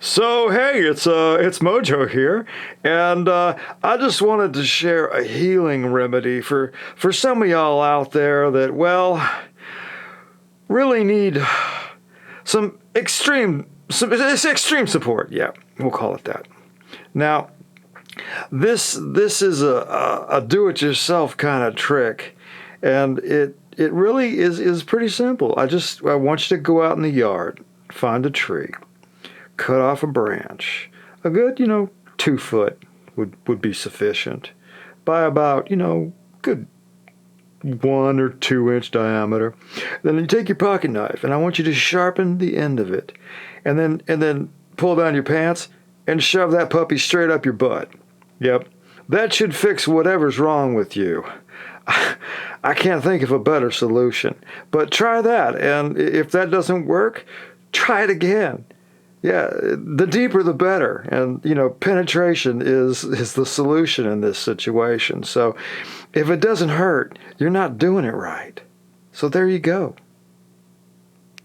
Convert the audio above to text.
So hey, it's Mojo here, and I just wanted to share a healing remedy for some of y'all out there that really need it's extreme support. Yeah, we'll call it that. Now, this is a do-it-yourself kind of trick, and it really is pretty simple. I want you to go out in the yard, find a tree, cut off a branch. A good, 2 foot would be sufficient, by about, good 1 or 2 inch diameter. Then you take your pocket knife, and I want you to sharpen the end of it, and then pull down your pants and shove that puppy straight up your butt. Yep, that should fix whatever's wrong with you. I can't think of a better solution, but try that, and if that doesn't work, try it again. Yeah, the deeper the better, and penetration is the solution in this situation. So if it doesn't hurt, you're not doing it right. So there you go.